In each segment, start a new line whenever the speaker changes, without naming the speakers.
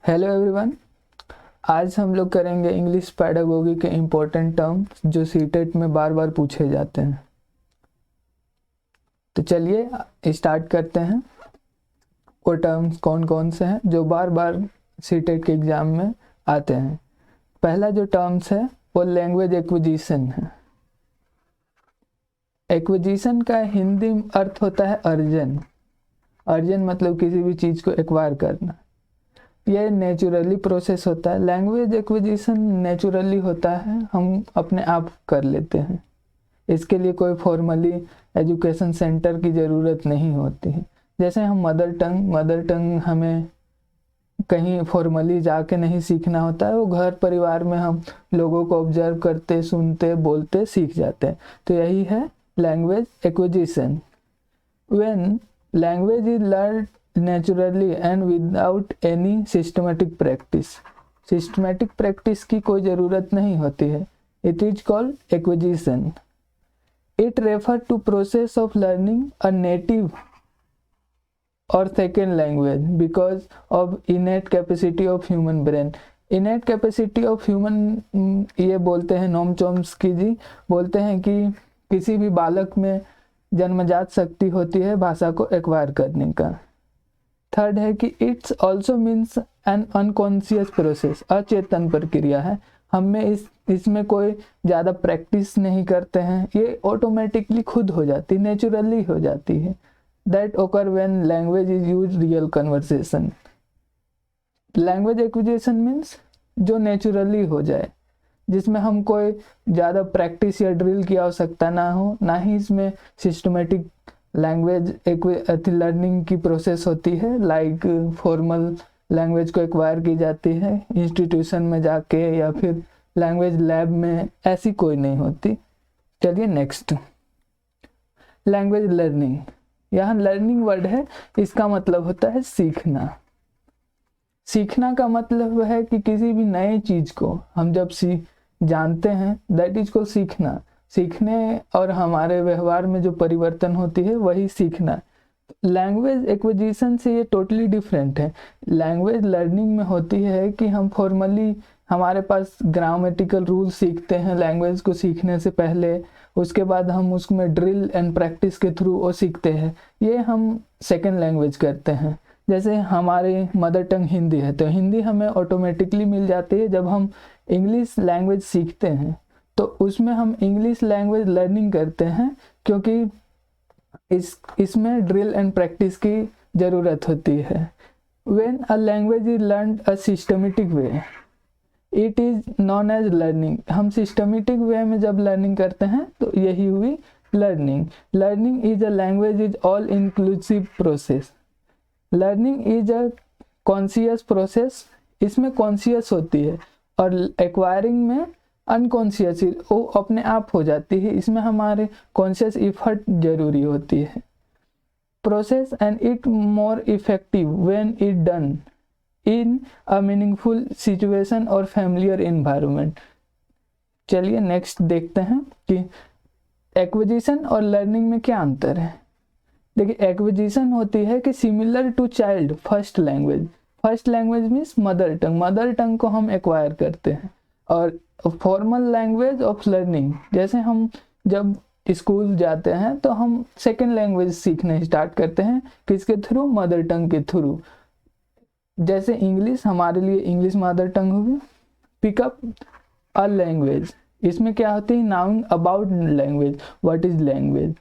Hello everyone. आज हम लोग करेंगे इंग्लिश पैडागोगी के इम्पोर्टेंट टर्म्स जो सीटेट में बार बार पूछे जाते हैं। तो चलिए स्टार्ट करते हैं। वो टर्म्स कौन कौन से हैं जो बार बार सीटेट के एग्ज़ाम में आते हैं। पहला जो टर्म्स है वो लैंग्वेज एक्विजिशन है। एक्विजिशन का हिंदी अर्थ होता है अर्जन। अर्जन मतलब किसी भी चीज़ को एक्वायर करना। ये नेचुरली प्रोसेस होता है। लैंग्वेज एक्विजिशन नेचुरली होता है, हम अपने आप कर लेते हैं। इसके लिए कोई फॉर्मली एजुकेशन सेंटर की ज़रूरत नहीं होती है। जैसे हम मदर टंग हमें कहीं फॉर्मली जाके नहीं सीखना होता है, वो घर परिवार में हम लोगों को ऑब्जर्व करते, सुनते, बोलते सीख जाते हैं। तो यही है language acquisition. When language is learn naturally and without any systematic practice. Systematic practice की कोई ज़रूरत नहीं होती है। It is called acquisition. It refer to process of learning a native or second language because of innate capacity of human brain. Innate capacity of human ये बोलते हैं, Noam Chomsky जी बोलते हैं कि किसी भी बालक में जन्मजात शक्ति होती है भाषा को एक्वायर करने का। थर्ड है कि it's also means N unconscious process. अचेतन प्रक्रिया है। हम में इसमें कोई ज़्यादा प्रैक्टिस नहीं करते हैं, ये ऑटोमेटिकली खुद हो जाती, नेचुरली हो जाती है। दैट ओकर when language is use real conversation. Language acquisition means जो नेचुरली हो जाए, जिसमें हम कोई ज़्यादा प्रैक्टिस या ड्रिल की आवश्यकता ना हो, ना ही इसमें सिस्टमेटिक लैंग्वेज लर्निंग की प्रोसेस होती है। लाइक फॉर्मल लैंग्वेज को एक्वायर की जाती है इंस्टीट्यूशन में जाके या फिर लैंग्वेज लैब में, ऐसी कोई नहीं होती। चलिए नेक्स्ट, लैंग्वेज लर्निंग। यहाँ लर्निंग वर्ड है, इसका मतलब होता है सीखना। सीखना का मतलब है कि किसी भी नए चीज़ को हम जब जानते हैं, दैट इज को सीखना। सीखने और हमारे व्यवहार में जो परिवर्तन होती है वही सीखना। लैंग्वेज एक्विजिशन से ये टोटली डिफरेंट है। लैंग्वेज लर्निंग में होती है कि हम फॉर्मली हमारे पास ग्रामेटिकल रूल सीखते हैं लैंग्वेज को सीखने से पहले, उसके बाद हम उसमें ड्रिल एंड प्रैक्टिस के थ्रू वो सीखते हैं। ये हम सेकेंड लैंग्वेज करते हैं। जैसे हमारे मदर टंग हिंदी है तो हिंदी हमें ऑटोमेटिकली मिल जाती है। जब हम इंग्लिश लैंग्वेज सीखते हैं तो उसमें हम इंग्लिश लैंग्वेज लर्निंग करते हैं, क्योंकि इसमें ड्रिल एंड प्रैक्टिस की ज़रूरत होती है। When a language is learn a systematic way, it is known as learning. हम सिस्टमेटिक वे में जब लर्निंग करते हैं तो यही हुई learning. Learning is a language is all inclusive process. Learning is a conscious process. इसमें कॉन्शियस होती है और एक्वायरिंग में अनकॉन्शियस, वो अपने आप हो जाती है। इसमें हमारे कॉन्शियस इफर्ट जरूरी होती है। Process and it more effective when it done in a meaningful situation और फैमिलियर एनवायरनमेंट। चलिए नेक्स्ट देखते हैं कि एक्विजिशन और लर्निंग में क्या अंतर है। देखिए, एक्विजिशन होती है कि similar to child first language. First language means mother tongue. Mother tongue को हम एक्वायर करते हैं। और फॉर्मल लैंग्वेज ऑफ लर्निंग, जैसे हम जब स्कूल जाते हैं तो हम सेकेंड लैंग्वेज सीखने स्टार्ट करते हैं। किसके थ्रू? मदर टंग के थ्रू। जैसे इंग्लिश हमारे लिए इंग्लिश मदर टंग होगी। पिकअप अ लैंग्वेज, इसमें क्या होती है? Noun about language, what is language.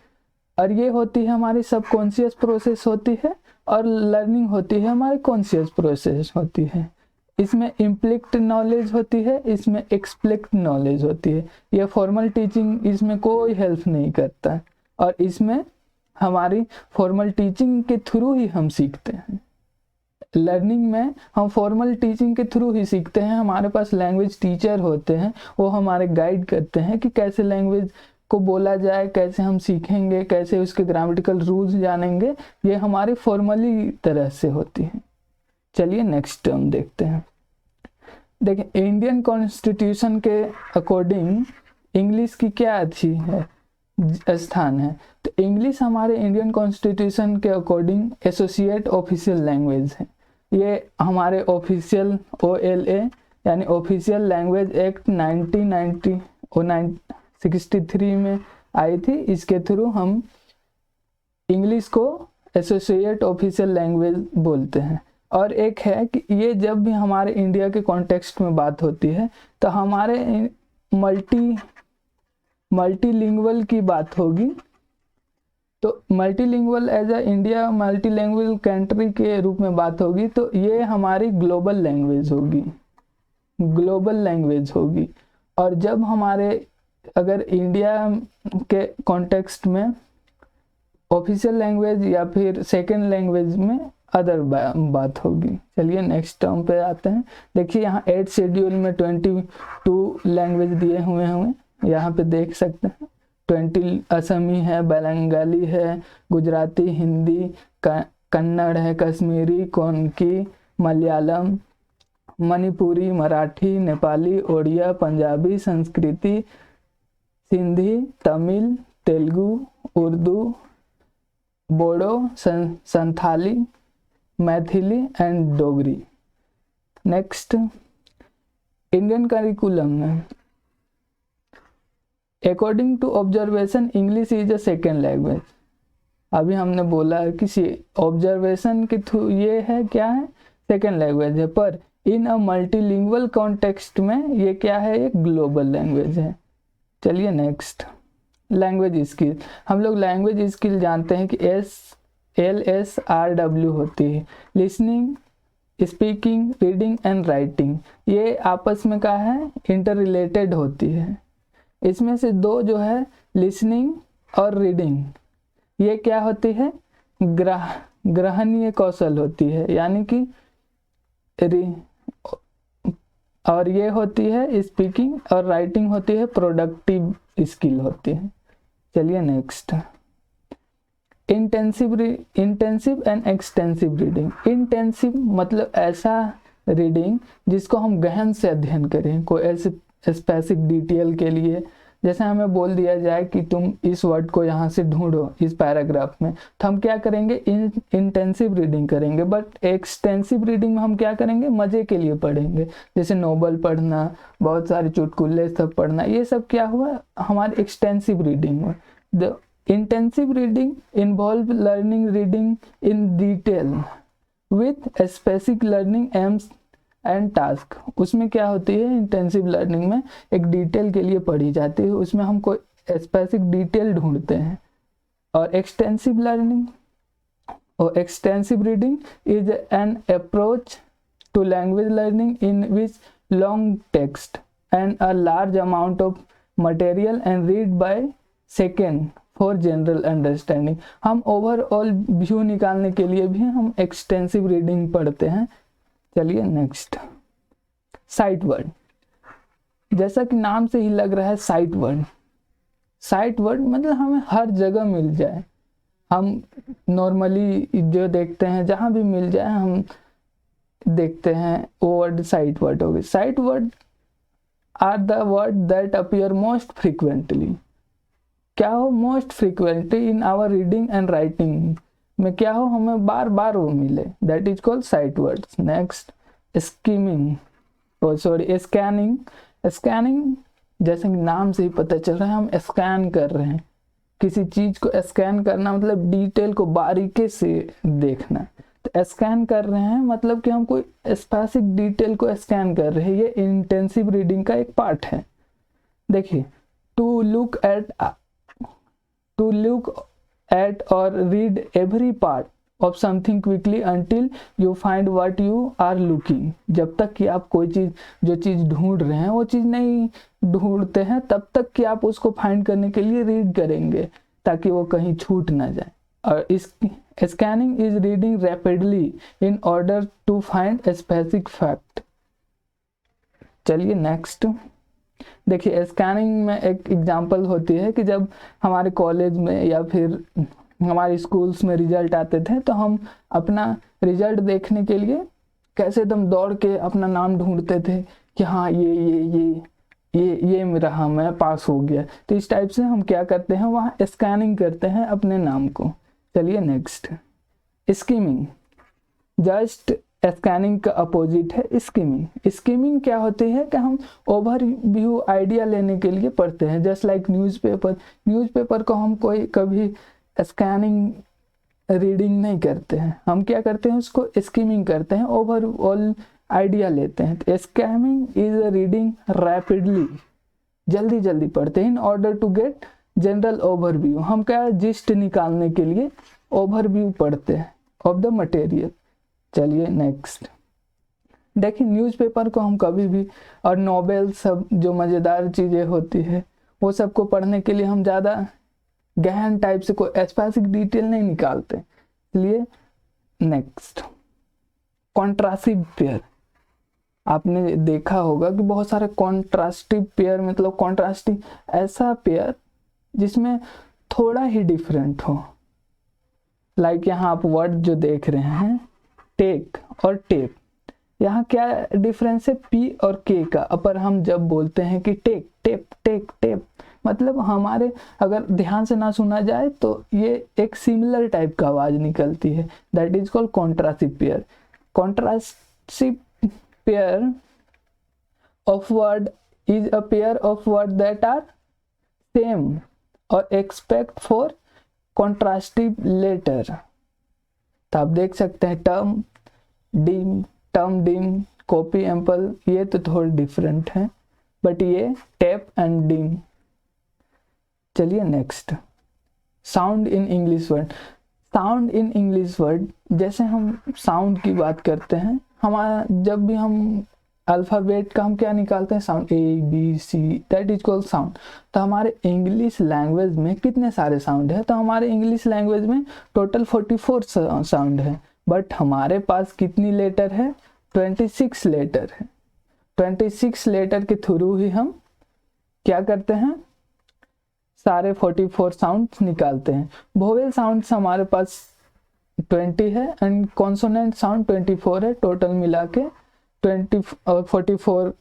और ये होती है हमारी सबकॉन्शियस प्रोसेस होती है, और लर्निंग होती है हमारी कॉन्शियस प्रोसेस होती है। इसमें इम्प्लिक्ट नॉलेज होती है, इसमें एक्सप्लिक्ट नॉलेज होती है। यह फॉर्मल टीचिंग इसमें कोई हेल्प नहीं करता, और इसमें हमारी फॉर्मल टीचिंग के थ्रू ही हम सीखते हैं। लर्निंग में हम फॉर्मल टीचिंग के थ्रू ही सीखते हैं। हमारे पास लैंग्वेज टीचर होते हैं, वो हमारे गाइड करते हैं कि कैसे लैंग्वेज को बोला जाए, कैसे हम सीखेंगे, कैसे उसके ग्रामेटिकल रूल्स जानेंगे। ये हमारी फॉर्मली तरह से होती है। चलिए नेक्स्ट टर्म देखते हैं। देखिए, इंडियन कॉन्स्टिट्यूशन के अकॉर्डिंग इंग्लिश की क्या अच्छी है स्थान है। तो इंग्लिश हमारे इंडियन कॉन्स्टिट्यूशन के अकॉर्डिंग एसोसिएट ऑफिशियल लैंग्वेज है। ये हमारे ऑफिशियल OLA यानी ऑफिशियल लैंग्वेज एक्ट 1963 में आई थी। इसके थ्रू हम इंग्लिश को एसोसिएट ऑफिशियल लैंग्वेज बोलते हैं। और एक है कि ये जब भी हमारे इंडिया के कॉन्टेक्स्ट में बात होती है तो हमारे मल्टीलिंगुअल की बात होगी। तो multilingual as a India multilingual country के रूप में बात होगी, तो ये हमारी ग्लोबल लैंग्वेज होगी। और जब हमारे अगर इंडिया के कॉन्टेक्स्ट में ऑफिशियल लैंग्वेज या फिर सेकेंड लैंग्वेज में अदर बात होगी। चलिए नेक्स्ट टर्म पे आते हैं। देखिए यहाँ 8 शेड्यूल में 22 लैंग्वेज दिए हुए हैं, यहाँ पे देख सकते हैं। 20 असमी है, बंगाली है, गुजराती, हिंदी, कन्नड़ है, कश्मीरी, कोंकणी, मलयालम, मणिपुरी, मराठी, नेपाली, ओडिया, पंजाबी, संस्कृति, Sindhi, Tamil, Telugu, Urdu, Bodo, Santhali, Maithili and Dogri. Next, Indian curriculum में according to observation English is a second language. अभी हमने बोला कि ऑब्जर्वेशन के थ्रू ये है क्या है, सेकेंड लैंग्वेज है, पर इन अ मल्टीलिंगुअल कॉन्टेक्स्ट में ये क्या है, एक ग्लोबल लैंग्वेज है। चलिए नेक्स्ट, लैंग्वेज स्किल। हम लोग लैंग्वेज स्किल जानते हैं कि LSRW होती है, listening, speaking, reading and writing. ये आपस में क्या है, इंटर रिलेटेड होती है। इसमें से दो जो है लिसनिंग और रीडिंग, ये क्या होती है, ग्रहणीय कौशल होती है, यानी कि और ये होती है स्पीकिंग, और राइटिंग होती है प्रोडक्टिव स्किल होती है। चलिए next, intensive and extensive reading. Intensive मतलब ऐसा रीडिंग जिसको हम गहन से अध्ययन करें, कोई ऐसे स्पेसिफिक डिटेल के लिए। जैसे हमें बोल दिया जाए कि तुम इस वर्ड को यहाँ से ढूंढो इस पैराग्राफ में, तो हम क्या करेंगे, इंटेंसिव रीडिंग करेंगे। बट एक्सटेंसिव रीडिंग में हम क्या करेंगे, मज़े के लिए पढ़ेंगे। जैसे नोवेल पढ़ना, बहुत सारे चुटकुले सब पढ़ना, ये सब क्या हुआ, हमारी एक्सटेंसिव रीडिंग हुआ। The intensive reading involve learning reading in detail with specific learning AIIMS and task. उसमें क्या होती है, इंटेंसिव लर्निंग में एक डिटेल के लिए पढ़ी जाती है, उसमें हम कोई स्पेसिफिक डिटेल ढूंढते हैं। और एक्सटेंसिव लर्निंग और extensive reading is an approach to language learning in which long text and a large amount of material and read by second for general understanding. हम ओवरऑल व्यू निकालने के लिए भी हम एक्सटेंसिव रीडिंग पढ़ते हैं। चलिए नेक्स्ट, साइट वर्ड। जैसा कि नाम से ही लग रहा है साइट वर्ड, साइट वर्ड मतलब हमें हर जगह मिल जाए। हम नॉर्मली जो देखते हैं जहाँ भी मिल जाए हम देखते हैं, वो वर्ड साइट वर्ड हो गए। Sight word are the word that appear most frequently. क्या हो, most frequently in our reading and writing में क्या हो, हमें बार बार वो मिले, that is called sight words. Next, scanning. Scanning जैसे कि नाम से ही पता चल रहा है, हम स्कैन कर रहे हैं किसी चीज को। स्कैन करना मतलब डिटेल को बारीकी से देखना। तो स्कैन कर रहे हैं मतलब कि हम कोई स्पेसिफिक डिटेल को स्कैन कर रहे हैं। ये इंटेंसिव रीडिंग का एक पार्ट है। देखिए, to look at or read every part of something quickly until you find what you are looking। जब तक कि आप कोई चीज़, जो चीज़ ढूंढ रहे हैं वो चीज़ नहीं ढूंढते हैं, तब तक कि आप उसको फाइंड करने के लिए रीड करेंगे ताकि वो कहीं छूट ना जाए। और इस scanning is reading rapidly in order to find a specific fact. चलिए नेक्स्ट, देखिए स्कैनिंग में एक एग्जांपल होती है कि जब हमारे कॉलेज में या फिर हमारे स्कूल्स में रिजल्ट आते थे, तो हम अपना रिजल्ट देखने के लिए कैसे एकदम दौड़ के अपना नाम ढूंढते थे कि हाँ ये रहा, मैं पास हो गया। तो इस टाइप से हम क्या करते हैं, वहाँ स्कैनिंग करते हैं अपने नाम को। चलिए नेक्स्ट, स्कीमिंग। जस्ट स्कैनिंग का अपोजिट है स्किमिंग। स्किमिंग क्या होती है कि हम ओवरव्यू आइडिया लेने के लिए पढ़ते हैं, जस्ट लाइक न्यूज़पेपर को हम कोई कभी स्कैनिंग रीडिंग नहीं करते हैं, हम क्या करते हैं उसको स्किमिंग करते हैं, ओवरऑल आइडिया लेते हैं। तो स्किमिंग इज रीडिंग रैपिडली, जल्दी जल्दी पढ़ते हैं in order to get general overview. हम क्या जिस्ट निकालने के लिए ओवरव्यू पढ़ते हैं ऑफ द मटेरियल। चलिए नेक्स्ट देखिए, न्यूज़पेपर को हम कभी भी और नॉवेल सब जो मज़ेदार चीज़ें होती है वो सबको पढ़ने के लिए हम ज़्यादा गहन टाइप से कोई स्पेसिफिक डिटेल नहीं निकालते। इसलिए नेक्स्ट कॉन्ट्रास्टिव पेयर, आपने देखा होगा कि बहुत सारे कॉन्ट्रास्टिव पेयर, मतलब कॉन्ट्रास्टिव ऐसा पेयर जिसमें थोड़ा ही डिफरेंट हो। लाइक यहाँ आप वर्ड जो देख रहे हैं टेक और टेप, यहाँ क्या डिफरेंस है पी और के का। पर हम जब बोलते हैं कि टेक टेप टेक टेप, मतलब हमारे अगर ध्यान से ना सुना जाए तो ये एक सिमिलर टाइप का आवाज निकलती है, that is called contrastive pair. Contrastive pair of word is a pair of word that are same or expect for contrastive letter. तो आप देख सकते हैं टर्म डिम कॉपी एम्पल, ये तो थोड़ा डिफरेंट है, बट ये टेप एंड डिम। चलिए next sound in English word. Sound in English word, जैसे हम साउंड की बात करते हैं, हमारा जब भी हम अल्फ़ाबेट का हम क्या निकालते हैं sound, A B C, that is called sound. तो हमारे इंग्लिश लैंग्वेज में कितने सारे साउंड है, तो हमारे इंग्लिश लैंग्वेज में टोटल 44 साउंड है, बट हमारे पास कितनी लेटर है, 26 लेटर है। 26 लेटर के थ्रू ही हम क्या करते हैं, सारे 44 साउंड निकालते हैं। वोवेल साउंड्स हमारे पास 20 है एंड कॉन्सोनेंट साउंड 24 है, टोटल मिला के 44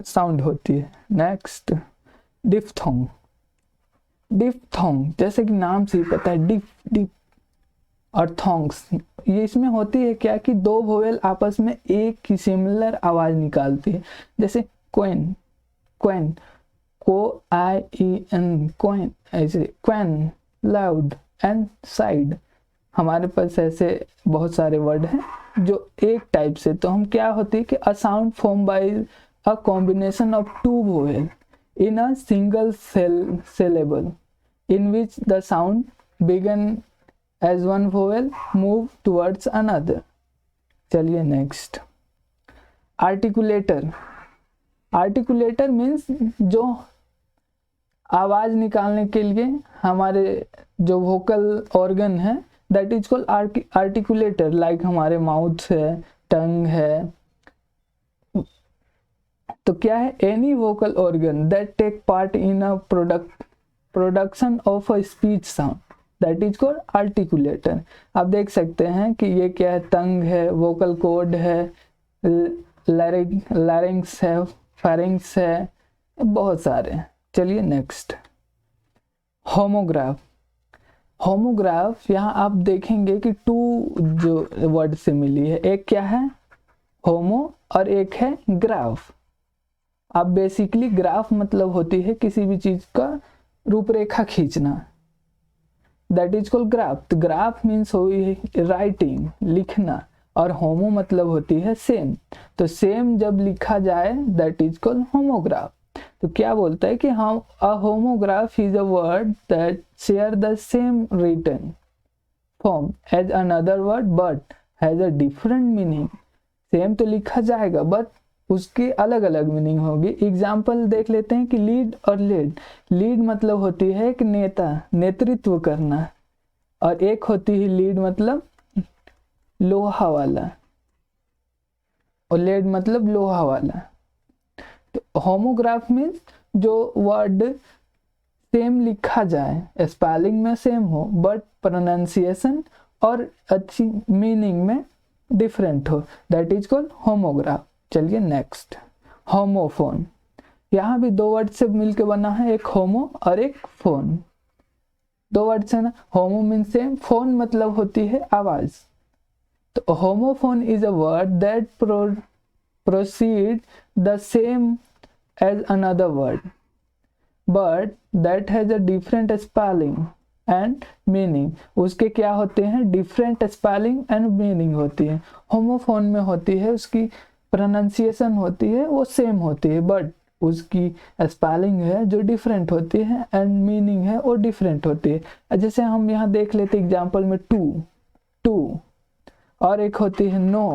साउंड होती है। Next diphthong. डिफ्थोंग जैसे कि नाम से ही पता है, डिफ और थोंग्स, ये इसमें होती है क्या कि दो वोवेल आपस में एक ही सिमिलर आवाज निकालती है, जैसे क्वेन क्वेन को आई ई एन क्वेन, ऐसे क्वेन, लाउड एंड साइड। हमारे पास ऐसे बहुत सारे वर्ड हैं जो एक टाइप से, तो हम क्या होती है कि a sound form by a combination of two vowel in a single syllable in which the sound begin as one vowel move towards another। चलिए नेक्स्ट आर्टिकुलेटर। आर्टिकुलेटर मीन्स जो आवाज निकालने के लिए हमारे जो वोकल ऑर्गन है, that is called articulator. Like हमारे माउथ है, टंग है, तो क्या है, any vocal organ that take part in a production of a speech sound, that is called articulator. आप देख सकते हैं कि ये क्या है, टंग है, वोकल कॉर्ड है, लैरिंक्स है, फेरिंक्स है, बहुत सारे। चलिए नेक्स्ट होमोग्राफ। होमोग्राफ यहाँ आप देखेंगे कि टू जो वर्ड से मिली है, एक क्या है होमो और एक है ग्राफ। आप बेसिकली ग्राफ मतलब होती है किसी भी चीज का रूपरेखा खींचना, दैट इज कॉल्ड ग्राफ। तो ग्राफ मीन्स हुई है राइटिंग, लिखना, और होमो मतलब होती है सेम। तो सेम जब लिखा जाए दैट इज कॉल्ड होमोग्राफ। तो क्या बोलता है कि हम a homograph is a word that share the same written form as another word but has a different meaning. Same तो लिखा जाएगा बट उसकी अलग अलग मीनिंग होगी। एग्जाम्पल देख लेते हैं कि लीड और लीड। लीड मतलब होती है एक नेता, नेतृत्व करना, और एक होती है लीड मतलब लोहा वाला, और लेड मतलब लोहा वाला। तो होमोग्राफ मीन्स जो वर्ड सेम लिखा जाए, स्पेलिंग में सेम हो बट प्रोनाउंसिएशन और अच्छी मीनिंग में डिफरेंट हो, दैट इज कॉल्ड होमोग्राफ। चलिए नेक्स्ट होमोफोन। यहाँ भी दो वर्ड से मिलके बना है, एक होमो और एक फोन। दो वर्ड से ना, होमो मीन्स सेम, फोन मतलब होती है आवाज। तो homophone is a word that proceed the same as another word but that has a different spelling and meaning. उसके क्या होते हैं, डिफरेंट स्पेलिंग एंड मीनिंग होती है। होमोफोन में होती है उसकी प्रोनाउंसिएशन होती है वो सेम होती है, बट उसकी स्पेलिंग है जो डिफरेंट होती है एंड मीनिंग है वो डिफरेंट होती है। जैसे हम यहाँ देख लेते एग्जाम्पल में टू और एक होती है नो,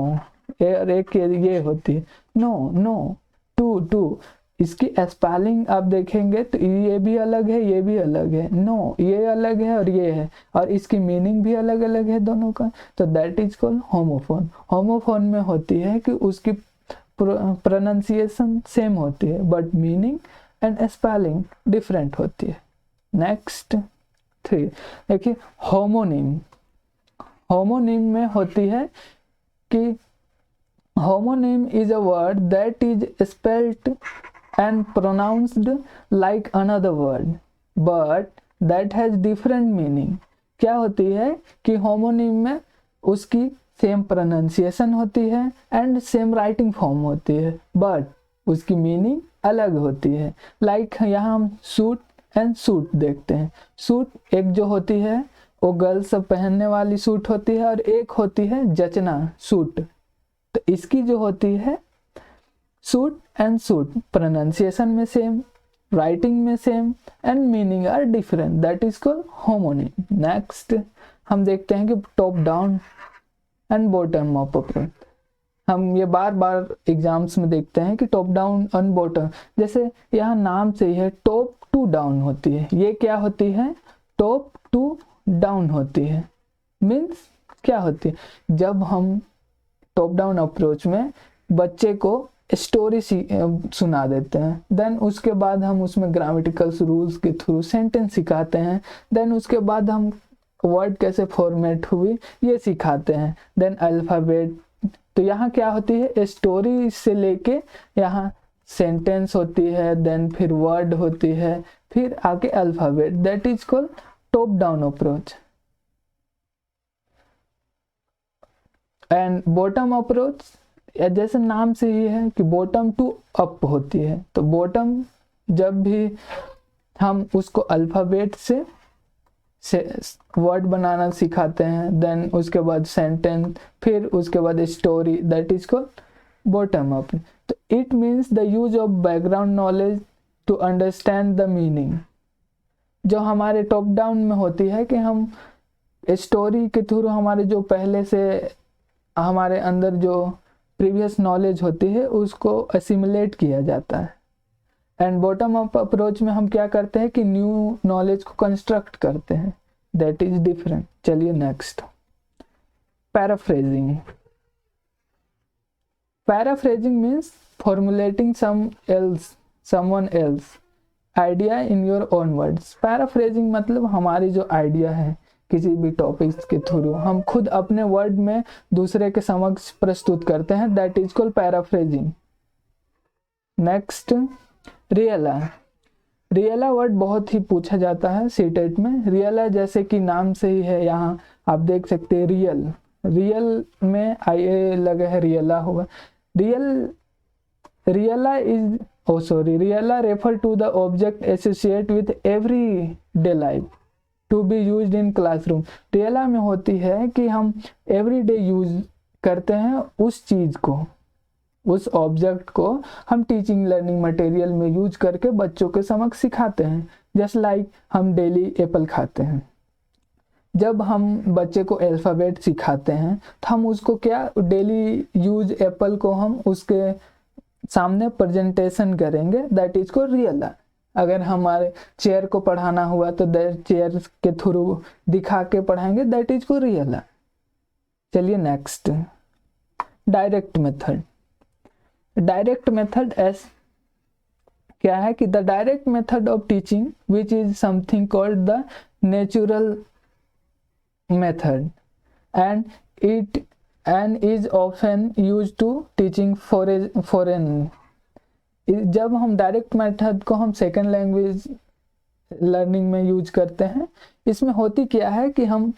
और एक ये होती है नो टू। इसकी स्पेलिंग आप देखेंगे तो ये भी अलग है, ये भी अलग है, नो ये अलग है और ये है, और इसकी मीनिंग भी अलग अलग है दोनों का। तो that is called homophone. Homophone में होती है कि उसकी प्रोनाउंसिएशन सेम होती है but meaning and spelling different होती है। नेक्स्ट 3 देखिए, होमोनिम। होमोनिम में होती है कि homonym is a word that is spelled and pronounced like another word but that has different meaning। क्या होती है कि होमोनिम में उसकी सेम प्रोनाउंसिएशन होती है एंड सेम राइटिंग फॉर्म होती है बट उसकी मीनिंग अलग होती है। लाइक यहाँ हम सूट एंड सूट देखते हैं। सूट एक जो होती है वो गर्ल्स सब पहनने वाली सूट होती है और एक होती है जचना सूट। तो इसकी जो होती है सूट एंड सूट प्रोनाउंसिएशन में सेम, राइटिंग में same and meaning are different, that is called homonym. Next हम देखते हैं कि top down and bottom up approach. हम ये बार बार एग्जाम्स में देखते हैं कि टॉप डाउन एंड बॉटम, जैसे यहाँ नाम से ही है टॉप टू डाउन होती है, ये क्या होती है, टॉप टू डाउन होती है। मीन्स क्या होती है, जब हम टॉप डाउन अप्रोच में बच्चे को स्टोरी सुना देते हैं, देन उसके बाद हम उसमें ग्रामेटिकल रूल्स के थ्रू सेंटेंस सिखाते हैं, देन उसके बाद हम वर्ड कैसे फॉर्मेट हुई ये सिखाते हैं, देन अल्फ़ाबेट। तो यहाँ क्या होती है, स्टोरी से लेके यहाँ सेंटेंस होती है, देन फिर वर्ड होती है, फिर आके alphabet, that is called top down approach. And bottom approach जैसे नाम से ही है कि बॉटम टू अप होती है। तो बॉटम जब भी हम उसको अल्फ़ाबेट से वर्ड बनाना सिखाते हैं, देन उसके बाद सेंटेंस, फिर उसके बाद story, that is called bottom up. तो it means the use of background knowledge to understand the meaning. जो हमारे टॉप डाउन में होती है कि हम स्टोरी के थ्रू हमारे जो पहले से हमारे अंदर जो प्रीवियस नॉलेज होती है उसको असिमुलेट किया जाता है। एंड बॉटम अप अप्रोच में हम क्या करते हैं कि न्यू नॉलेज को कंस्ट्रक्ट करते हैं, दैट इज डिफरेंट। चलिए next, paraphrasing. Paraphrasing means formulating someone else idea in your own words. Paraphrasing मतलब हमारी जो आइडिया है किसी भी टॉपिक्स के थ्रू हम खुद अपने वर्ड में दूसरे के समक्ष प्रस्तुत करते हैं, that is called paraphrasing. Next, realia. Realia word बहुत ही पूछा जाता है सीटेट में। रियला जैसे कि नाम से ही है, यहाँ आप देख सकते हैं रियल, रियल में आई लगा है, रियला होगा। Realia is realia refer to the object associate with every day life to be use in classroom. Realia में होती है कि हम एवरीडे यूज करते हैं उस चीज़ को, उस ऑब्जेक्ट को हम टीचिंग लर्निंग मटेरियल में यूज करके बच्चों के समक्ष सिखाते हैं। जस्ट लाइक हम डेली एप्पल खाते हैं, जब हम बच्चे को अल्फ़ाबेट सिखाते हैं तो हम उसको क्या डेली यूज एप्पल को हम उसके सामने प्रेजेंटेशन करेंगे, दैट इज को रियला। अगर हमारे चेयर को पढ़ाना हुआ तो चेयर के थ्रू दिखा के पढ़ाएंगे, दैट इज को रियला। चलिए next, direct method. Direct method क्या है कि the direct method of teaching which is something called the natural method and is often used to teaching foreign। जब हम डायरेक्ट मेथड को हम सेकेंड लैंग्वेज लर्निंग में यूज करते हैं, इसमें होती क्या है कि हम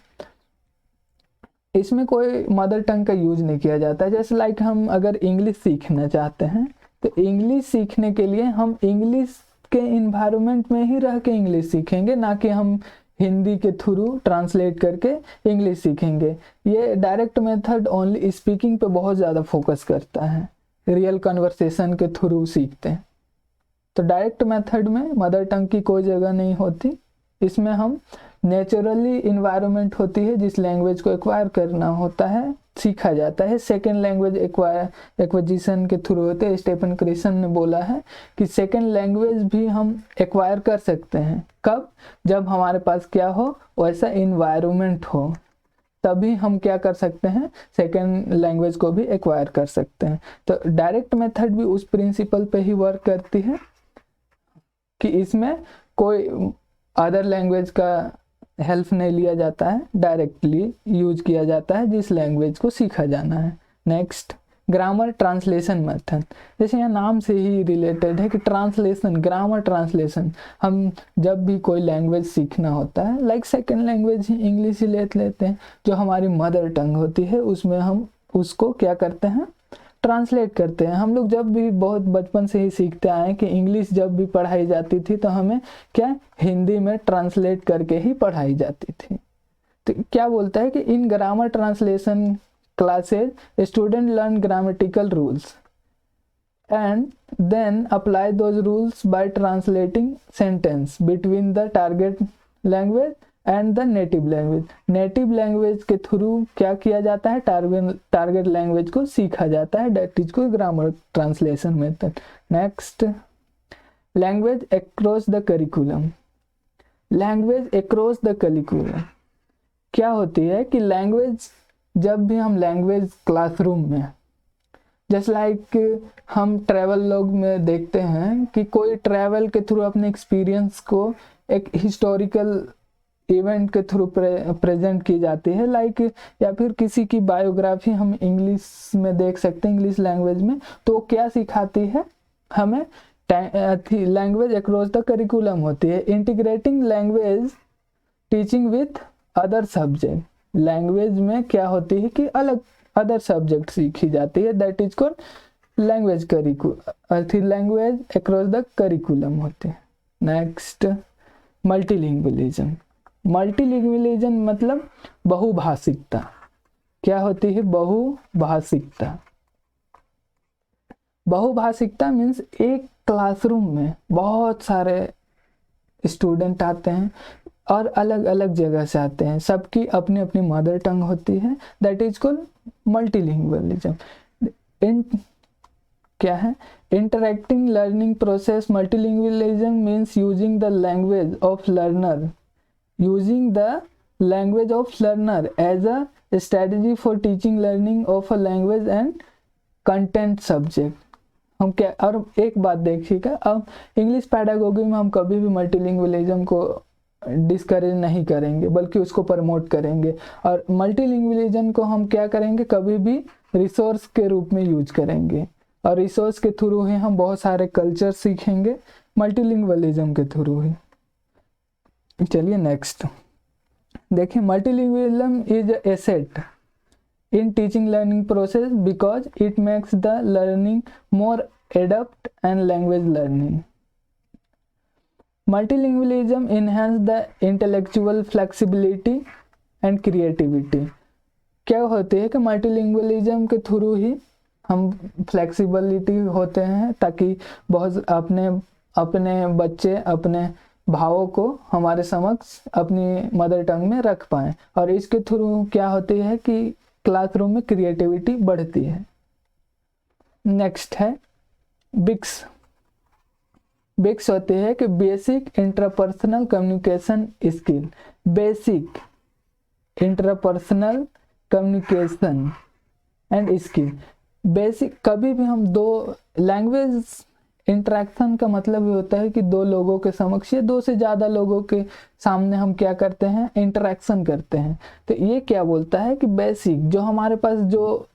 इसमें कोई मदर टंग का यूज नहीं किया जाता है। जैसे लाइक हम अगर इंग्लिश सीखना चाहते हैं तो इंग्लिश सीखने के लिए हम इंग्लिश के इन्वायरमेंट में ही रह के इंग्लिश सीखेंगे, ना कि हम हिंदी के थ्रू ट्रांसलेट करके इंग्लिश सीखेंगे। ये डायरेक्ट मेथड ओनली स्पीकिंग पे बहुत ज़्यादा फोकस करता है, रियल कन्वर्सेशन के थ्रू सीखते हैं। तो डायरेक्ट मेथड में मदर टंग की कोई जगह नहीं होती। इसमें हम नेचुरली इन्वायरमेंट होती है जिस लैंग्वेज को एक्वायर करना होता है, सीखा जाता है। सेकेंड लैंग्वेज एक्विजिशन के थ्रू होते हैं। स्टीफन क्रिसन ने बोला है कि सेकेंड लैंग्वेज भी हम एक्वायर कर सकते हैं। कब? जब हमारे पास क्या हो, वैसा इन्वायरमेंट हो, तभी हम क्या कर सकते हैं, सेकेंड लैंग्वेज को भी एक्वायर कर सकते हैं। तो डायरेक्ट मेथड भी उस प्रिंसिपल पे ही वर्क करती है कि इसमें कोई अदर लैंग्वेज का हेल्प नहीं लिया जाता है, डायरेक्टली यूज किया जाता है जिस लैंग्वेज को सीखा जाना है। Next, grammar translation method. जैसे यहाँ नाम से ही रिलेटेड है कि ट्रांसलेशन, ग्रामर ट्रांसलेशन। हम जब भी कोई लैंग्वेज सीखना होता है, लाइक सेकेंड लैंग्वेज ही इंग्लिश ही लेते हैं, जो हमारी मदर टंग होती है, उसमें हम उसको क्या करते हैं, ट्रांसलेट करते हैं। हम लोग जब भी बहुत बचपन से ही सीखते आए कि इंग्लिश जब भी पढ़ाई जाती थी तो हमें क्या हिंदी में ट्रांसलेट करके ही पढ़ाई जाती थी। तो क्या बोलता है कि in grammar translation classes student learn grammatical rules and then apply those rules by translating sentence between the target language and the native language. Native language के थ्रू क्या किया जाता है, टारगेट लैंग्वेज को सीखा जाता है। दैट इज को grammar translation method. Next, language across the curriculum. Language across the curriculum क्या होती है कि लैंग्वेज, जब भी हम लैंग्वेज क्लासरूम में, जस्ट लाइक हम ट्रैवल लोग में देखते हैं कि कोई ट्रैवल के थ्रू अपने एक्सपीरियंस को एक हिस्टोरिकल इवेंट के थ्रू प्रेजेंट की जाती है, लाइक या फिर किसी की बायोग्राफी हम इंग्लिश में देख सकते हैं, इंग्लिश लैंग्वेज में। तो क्या सिखाती है हमें, लैंग्वेज अक्रॉस द करिकुलम होती है। Integrating language teaching with other subject. Language में क्या होती है कि अलग अदर सब्जेक्ट सीखी जाती है। That is called language language across the curriculum होती है। Next, multilingualism. मल्टीलिंगुअलिज्म मतलब बहुभाषिकता। क्या होती है बहुभाषिकता? बहुभाषिकता मीन्स एक क्लासरूम में बहुत सारे स्टूडेंट आते हैं और अलग अलग जगह से आते हैं, सबकी अपनी अपनी मदर टंग होती है। That is called multilingualism. क्या है? Interacting learning process. Multilingualism means using the language of learner as a strategy for teaching learning of a language and content subject। हम क्या, और एक बात देखिएगा, अब इंग्लिश पैडागोगी में हम कभी भी मल्टीलिंगुअलिज्म को डिस्करेज नहीं करेंगे, बल्कि उसको प्रमोट करेंगे। और मल्टीलिंगुअलिज्म को हम क्या करेंगे, कभी भी रिसोर्स के रूप में यूज करेंगे, और रिसोर्स के थ्रू ही हम बहुत सारे कल्चर सीखेंगे, मल्टीलिंगुअलिज्म के थ्रू ही। चलिए नेक्स्ट देखिए, multilingualism is asset in teaching learning process because it makes the learning more adept and language learning। Multilingualism enhance the intellectual flexibility and creativity। क्या होती है कि मल्टीलिंगुअलिज्म के थ्रू ही हम फ्लेक्सिबिलिटी होते हैं, ताकि बहुत अपने बच्चे अपने भावों को हमारे समक्ष अपनी मदर टंग में रख पाएं, और इसके थ्रू क्या होती है कि क्लासरूम में क्रिएटिविटी बढ़ती है। नेक्स्ट है बिक्स। बिक्स होती है कि basic interpersonal communication skill. Basic interpersonal communication and skill. Basic, कभी भी हम दो लैंग्वेज इंटरेक्शन का मतलब ये होता है कि दो लोगों के समक्ष या दो से ज़्यादा लोगों के सामने हम क्या करते हैं, इंटरेक्शन करते हैं। तो ये क्या बोलता है कि बेसिक, जो हमारे पास जो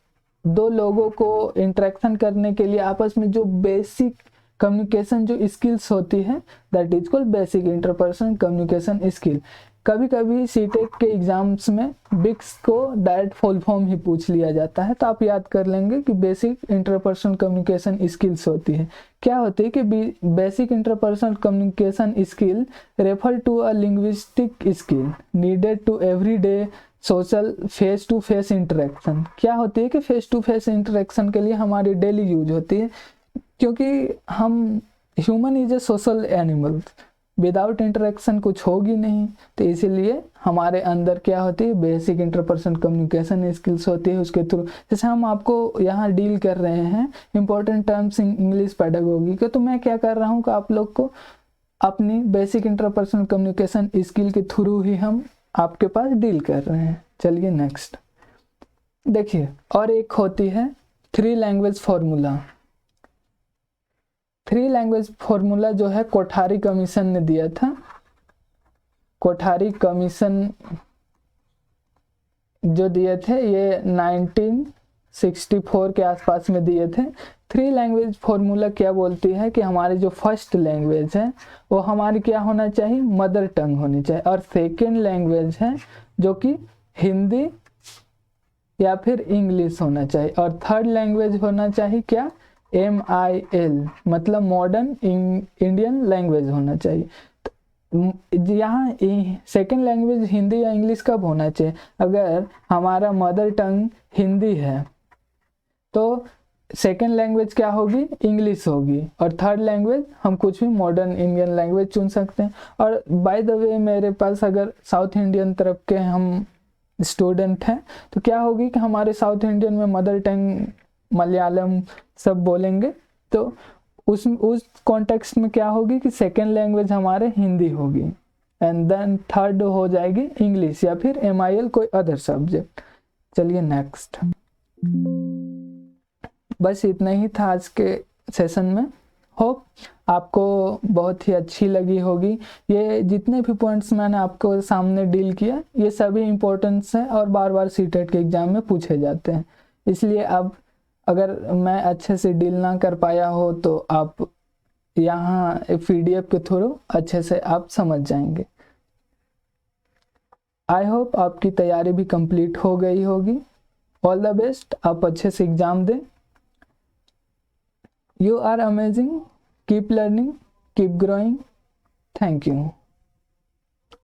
दो लोगों को इंटरेक्शन करने के लिए आपस में जो बेसिक कम्युनिकेशन जो स्किल्स होती है, that is called basic interpersonal communication skill. कभी कभी सीटेट के एग्जाम्स में बिक्स को डायरेक्ट फुल फॉर्म ही पूछ लिया जाता है, तो आप याद कर लेंगे कि बेसिक इंटरपर्सनल कम्युनिकेशन स्किल्स होती है। क्या होती है कि basic interpersonal communication skill refer to a linguistic skill needed to everyday social face to face interaction. क्या होती है कि फेस टू फेस इंटरेक्शन के लिए हमारी डेली यूज होती है, क्योंकि हम human is a social animal, without interaction कुछ होगी नहीं, तो इसीलिए हमारे अंदर क्या होती है, बेसिक इंटरपर्सनल कम्युनिकेशन स्किल्स होती है। उसके थ्रू जैसे हम आपको यहाँ डील कर रहे हैं important terms in English pedagogy के, तो मैं क्या कर रहा हूँ कि आप लोग को अपनी बेसिक इंटरपर्सनल कम्युनिकेशन स्किल के थ्रू ही हम आपके पास डील कर रहे हैं। चलिए नेक्स्ट देखिए, और एक होती है 3 लैंग्वेज फॉर्मूला। 3 लैंग्वेज फॉर्मूला जो है कोठारी कमीशन ने दिया था। कोठारी कमीशन जो दिए थे ये 1964 के आसपास में दिए थे। 3 लैंग्वेज फॉर्मूला क्या बोलती है कि हमारी जो फर्स्ट लैंग्वेज है वो हमारी क्या होना चाहिए, मदर टंग होनी चाहिए, और सेकेंड लैंग्वेज है जो कि हिंदी या फिर इंग्लिश होना चाहिए, और थर्ड लैंग्वेज होना चाहिए क्या, MIL मतलब मॉडर्न इंडियन लैंग्वेज होना चाहिए। यहाँ सेकेंड लैंग्वेज हिंदी या इंग्लिश कब होना चाहिए, अगर हमारा मदर टंग हिंदी है तो सेकेंड लैंग्वेज क्या होगी, इंग्लिश होगी, और थर्ड लैंग्वेज हम कुछ भी मॉडर्न इंडियन लैंग्वेज चुन सकते हैं। और बाय द वे मेरे पास अगर साउथ इंडियन तरफ के हम स्टूडेंट हैं तो क्या होगी कि हमारे साउथ इंडियन में मदर टंग मलयालम सब बोलेंगे, तो उस कॉन्टेक्स्ट में क्या होगी कि सेकेंड लैंग्वेज हमारे हिंदी होगी, एंड देन थर्ड हो जाएगी इंग्लिश या फिर MIL कोई अदर सब्जेक्ट। चलिए नेक्स्ट, बस इतना ही था आज के सेशन में। होप आपको बहुत ही अच्छी लगी होगी। ये जितने भी पॉइंट्स मैंने आपको सामने डील किया ये सभी इम्पोर्टेंट्स हैं और बार बार सीटेट के एग्जाम में पूछे जाते हैं, इसलिए अब अगर मैं अच्छे से डील ना कर पाया हो तो आप यहाँ PDF के थ्रू अच्छे से आप समझ जाएंगे। आई होप आपकी तैयारी भी कंप्लीट हो गई होगी। ऑल द बेस्ट, आप अच्छे से एग्जाम दें। You are amazing. Keep learning, keep growing. Thank you.